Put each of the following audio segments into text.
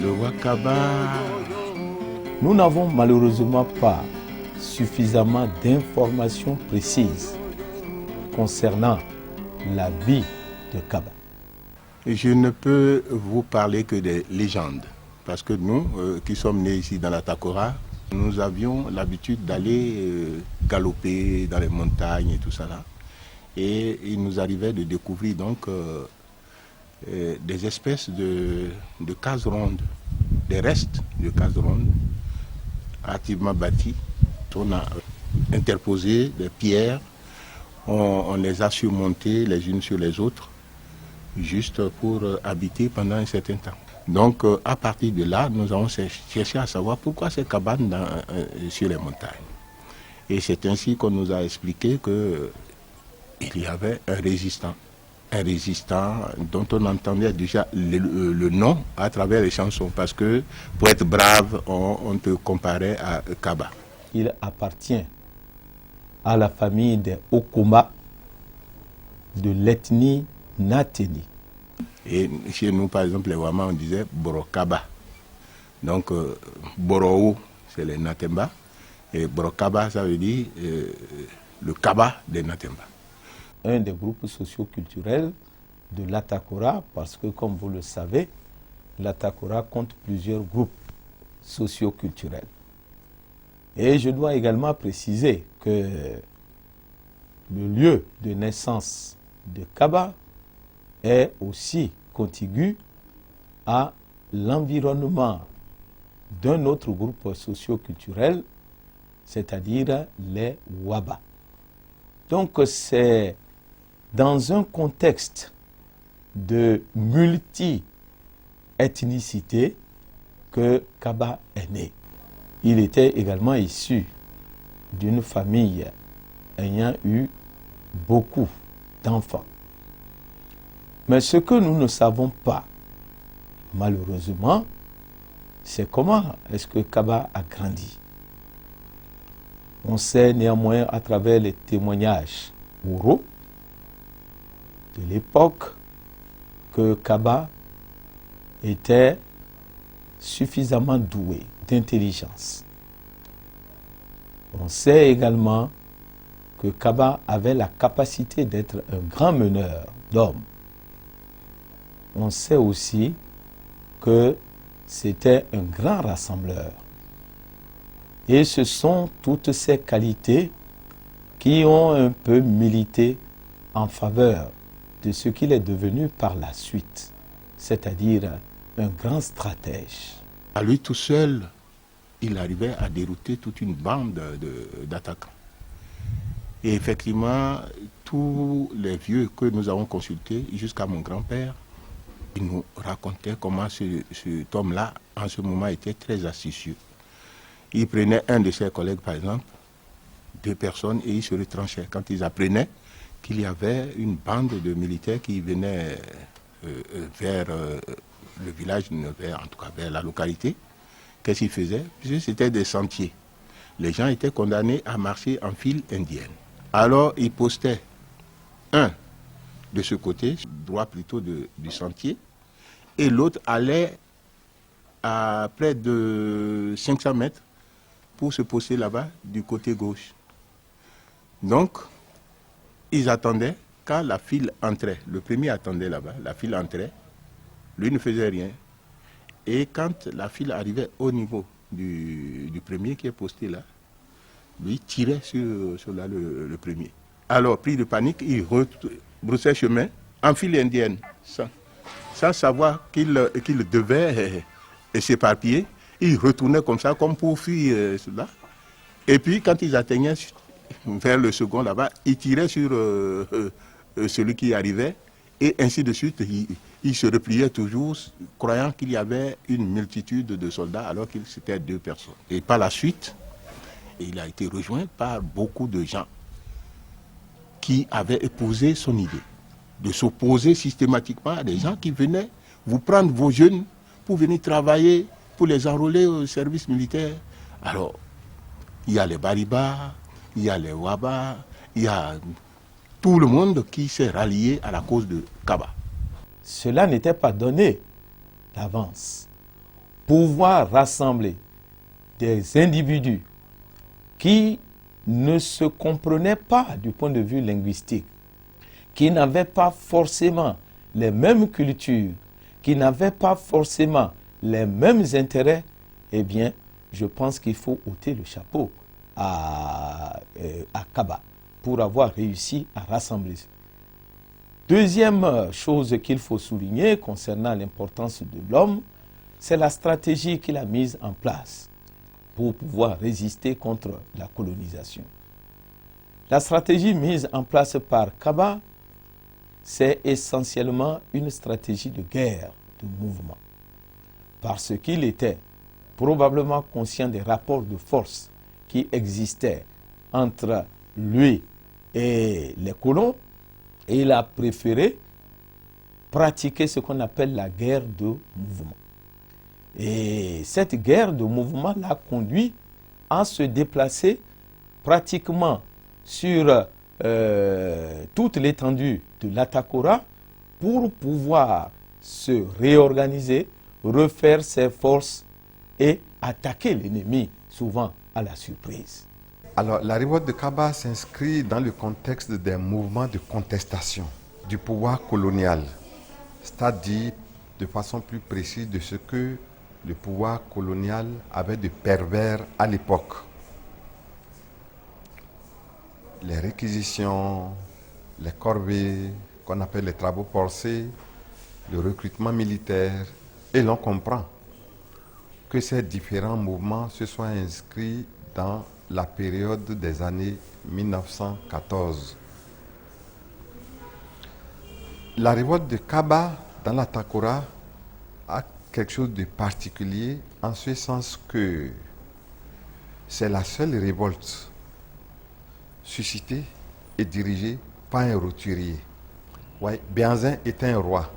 Le roi Kaba. Nous n'avons malheureusement pas suffisamment d'informations précises concernant la vie de Kaba. Je ne peux vous parler que des légendes, parce que nous, qui sommes nés ici dans la Takora, nous avions l'habitude d'aller galoper dans les montagnes et tout ça là. Et il nous arrivait de découvrir donc des espèces de cases rondes, des restes de cases rondes activement bâties. On a interposé des pierres, on les a surmontées les unes sur les autres, juste pour habiter pendant un certain temps. Donc à partir de là, nous avons cherché à savoir pourquoi ces cabanes sur les montagnes. Et c'est ainsi qu'on nous a expliqué qu'il y avait un résistant dont on entendait déjà le nom à travers les chansons, parce que pour être brave, on te comparait à Kaba. Il appartient à la famille des Okoma de l'ethnie Nateni. Et chez nous, par exemple, les Wama, on disait Borokaba. Donc, Borou, c'est les Natemba. Et Borokaba, ça veut dire le Kaba des Natemba. Un des groupes socio-culturels de l'Atakora, parce que, comme vous le savez, l'Atakora compte plusieurs groupes socio-culturels. Et je dois également préciser que le lieu de naissance de Kaba est aussi contigu à l'environnement d'un autre groupe socio-culturel, c'est-à-dire les Waba. Donc c'est dans un contexte de multi-ethnicité que Kaba est né. Il était également issu d'une famille ayant eu beaucoup d'enfants. Mais ce que nous ne savons pas, malheureusement, c'est comment est-ce que Kaba a grandi. On sait néanmoins à travers les témoignages oraux de l'époque que Kaba était suffisamment doué d'intelligence. On sait également que Kaba avait la capacité d'être un grand meneur d'hommes. On sait aussi que c'était un grand rassembleur. Et ce sont toutes ces qualités qui ont un peu milité en faveur de ce qu'il est devenu par la suite, c'est-à-dire un grand stratège. À lui tout seul, il arrivait à dérouter toute une bande d'attaquants. Et effectivement, tous les vieux que nous avons consultés, jusqu'à mon grand-père, il nous racontait comment cet homme-là, en ce moment, était très astucieux. Il prenait un de ses collègues, par exemple, 2 personnes, et il se retranchait. Quand ils apprenaient qu'il y avait une bande de militaires qui venaient vers le village, en tout cas vers la localité, qu'est-ce qu'ils faisaient? C'était des sentiers. Les gens étaient condamnés à marcher en file indienne. Alors, ils postaient un de ce côté, droit plutôt du sentier, et l'autre allait à près de 500 mètres pour se poster là-bas du côté gauche. Donc, ils attendaient quand la file entrait. Le premier attendait là-bas, la file entrait, lui ne faisait rien. Et quand la file arrivait au niveau du premier qui est posté là, lui tirait sur le premier. Alors, pris de panique, il rebroussait chemin en file indienne, sans savoir qu'il devait s'éparpiller. Il retournait comme ça, comme pour fuir cela. Et puis, quand ils atteignaient vers le second là-bas, il tirait sur celui qui arrivait, et ainsi de suite. Il se repliait toujours, croyant qu'il y avait une multitude de soldats, alors qu'il c'était 2 personnes. Et par la suite, il a été rejoint par beaucoup de gens qui avaient épousé son idée, de s'opposer systématiquement à des gens qui venaient vous prendre vos jeunes pour venir travailler, pour les enrôler au service militaire. Alors, Il y a les Bariba, il y a les Waba, il y a tout le monde qui s'est rallié à la cause de Kaba. Cela n'était pas donné d'avance. Pouvoir rassembler des individus qui ne se comprenaient pas du point de vue linguistique, qui n'avaient pas forcément les mêmes cultures, qui n'avaient pas forcément les mêmes intérêts, eh bien, je pense qu'il faut ôter le chapeau à Kaba pour avoir réussi à rassembler. Deuxième chose qu'il faut souligner concernant l'importance de l'homme, c'est la stratégie qu'il a mise en place pour pouvoir résister contre la colonisation. La stratégie mise en place par Kaba, c'est essentiellement une stratégie de guerre, de mouvement. Parce qu'il était probablement conscient des rapports de force qui existaient entre lui et les colons, et il a préféré pratiquer ce qu'on appelle la guerre de mouvement. Et cette guerre de mouvement l'a conduit à se déplacer pratiquement sur toute l'étendue de l'Atakora pour pouvoir se réorganiser, refaire ses forces et attaquer l'ennemi, souvent à la surprise. Alors, la révolte de Kaba s'inscrit dans le contexte des mouvements de contestation du pouvoir colonial, c'est-à-dire de façon plus précise de ce que le pouvoir colonial avait de pervers à l'époque. Les réquisitions, les corvées, qu'on appelle les travaux forcés, le recrutement militaire, et l'on comprend que ces différents mouvements se soient inscrits dans la période des années 1914. La révolte de Kaba dans la Takora a quelque chose de particulier en ce sens que c'est la seule révolte suscitée et dirigée par un roturier. Ouais, Bianzin était un roi.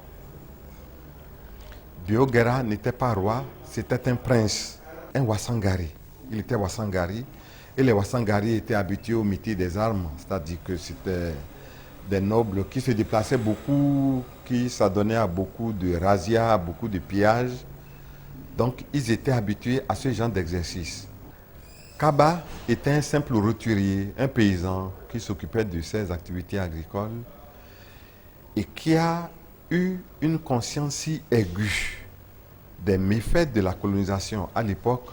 Biogera n'était pas roi, c'était un prince, un Wassangari. Il était Wassangari et les Wassangari étaient habitués au métier des armes, c'est-à-dire que c'était des nobles qui se déplaçaient beaucoup, qui s'adonnaient à beaucoup de razzias, à beaucoup de pillages. Donc ils étaient habitués à ce genre d'exercice. Kaba était un simple roturier, un paysan qui s'occupait de ses activités agricoles et qui a eu une conscience si aiguë des méfaits de la colonisation à l'époque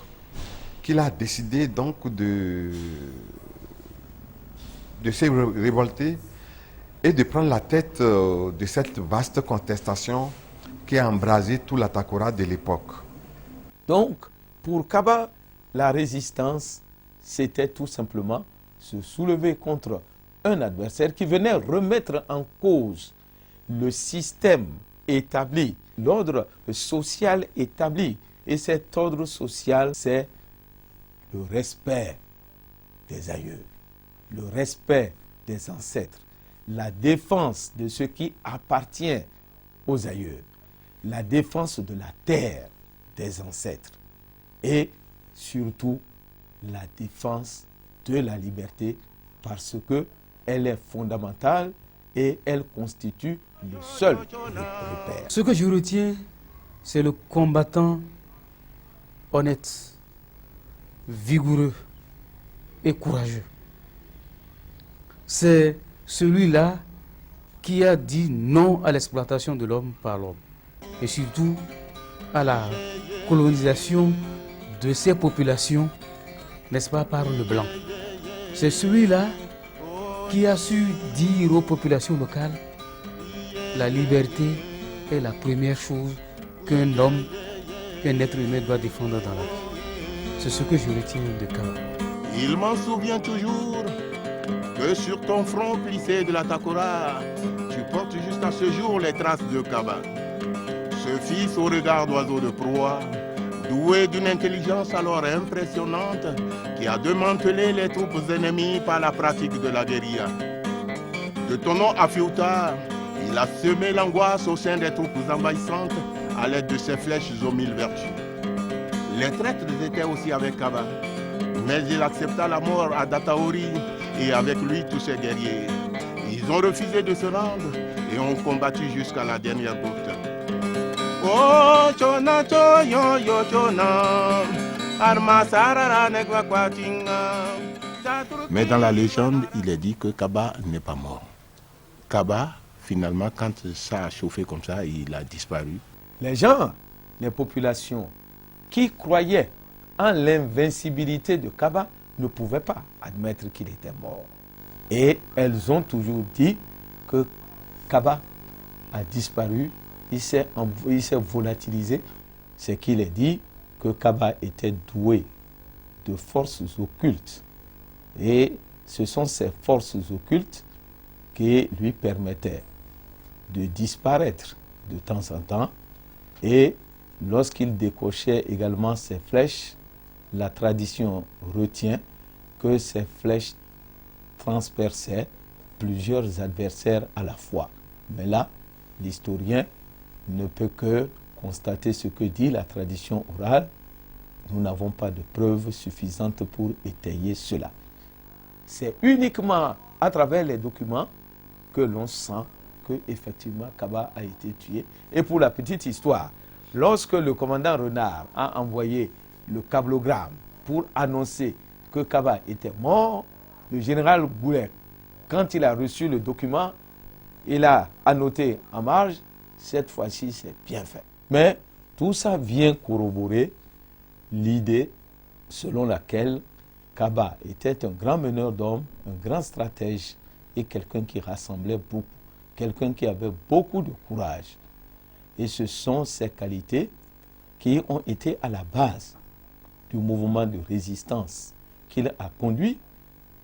qu'il a décidé donc de se révolter et de prendre la tête de cette vaste contestation qui a embrasé tout la Takora de l'époque. Donc, pour Kaba, la résistance, c'était tout simplement se soulever contre un adversaire qui venait remettre en cause le système établi, l'ordre social établi. Et cet ordre social, c'est le respect des aïeux, le respect des ancêtres, la défense de ce qui appartient aux aïeux, la défense de la terre des ancêtres et surtout la défense de la liberté parce qu'elle est fondamentale et elle constitue le seul repère. Ce que je retiens, c'est le combattant honnête, vigoureux et courageux. C'est celui-là qui a dit non à l'exploitation de l'homme par l'homme et surtout à la colonisation de ces populations, n'est-ce pas, par le blanc. C'est celui-là qui a su dire aux populations locales la liberté est la première chose qu'un homme, qu'un être humain doit défendre dans la vie. C'est ce que je retiens de Kaba. Il m'en souvient toujours que sur ton front plissé de la Takora, tu portes jusqu'à ce jour les traces de Kaba. Ce fils au regard d'oiseau de proie, doué d'une intelligence alors impressionnante, qui a démantelé les troupes ennemies par la pratique de la guérilla. De ton nom à Fiuta, il a semé l'angoisse au sein des troupes envahissantes à l'aide de ses flèches aux 1000 vertus. Les traîtres étaient aussi avec Kaba. Mais il accepta la mort à Dataori et avec lui tous ses guerriers. Ils ont refusé de se rendre et ont combattu jusqu'à la dernière goutte. Oh, chona, yo, yo, chona. Mais dans la légende, il est dit que Kaba n'est pas mort. Kaba, finalement, quand ça a chauffé comme ça, il a disparu. Les gens, les populations qui croyaient en l'invincibilité de Kaba ne pouvaient pas admettre qu'il était mort. Et elles ont toujours dit que Kaba a disparu, il s'est volatilisé. C'est qu'il est dit que Kaba était doué de forces occultes. Et ce sont ces forces occultes qui lui permettaient de disparaître de temps en temps. Et lorsqu'il décochait également ses flèches, la tradition retient que ces flèches transperçaient plusieurs adversaires à la fois. Mais là, l'historien ne peut que constater ce que dit la tradition orale. Nous n'avons pas de preuves suffisantes pour étayer cela. C'est uniquement à travers les documents que l'on sent que effectivement Kaba a été tué. Et pour la petite histoire, lorsque le commandant Renard a envoyé le cablogramme pour annoncer que Kaba était mort, le général Goulet, quand il a reçu le document, il a annoté en marge, cette fois-ci c'est bien fait. Mais tout ça vient corroborer l'idée selon laquelle Kaba était un grand meneur d'hommes, un grand stratège et quelqu'un qui rassemblait beaucoup, quelqu'un qui avait beaucoup de courage. Et ce sont ces qualités qui ont été à la base du mouvement de résistance qu'il a conduit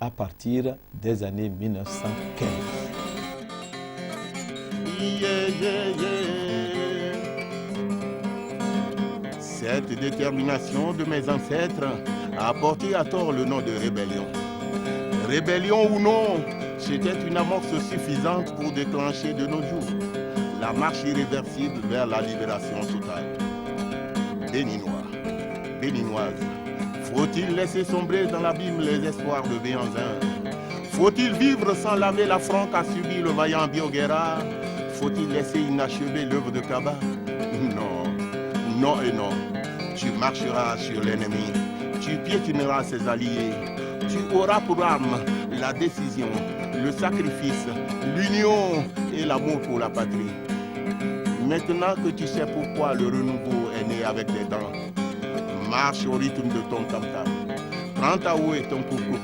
à partir des années 1915. Cette détermination de mes ancêtres a porté à tort le nom de rébellion. Rébellion ou non, c'était une amorce suffisante pour déclencher de nos jours la marche irréversible vers la libération totale. Béninois, Béninoises, faut-il laisser sombrer dans l'abîme les espoirs de Béanzin? Faut-il vivre sans laver l'affront qu'a subi le vaillant Bioguera? Faut-il laisser inachever l'œuvre de Kaba? Non, non et non. Tu marcheras sur l'ennemi, tu piétineras ses alliés, tu auras pour arme la décision, le sacrifice, l'union et l'amour pour la patrie. Maintenant que tu sais pourquoi le renouveau est né avec des dents, marche au rythme de ton tam-tam. Prends ta houe et ton coucou,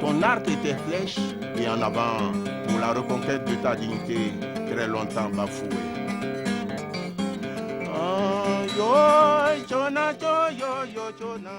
ton arc et tes flèches, et en avant pour la reconquête de ta dignité, très longtemps bafouée. Oh, yo, chona, yo, yo, chona.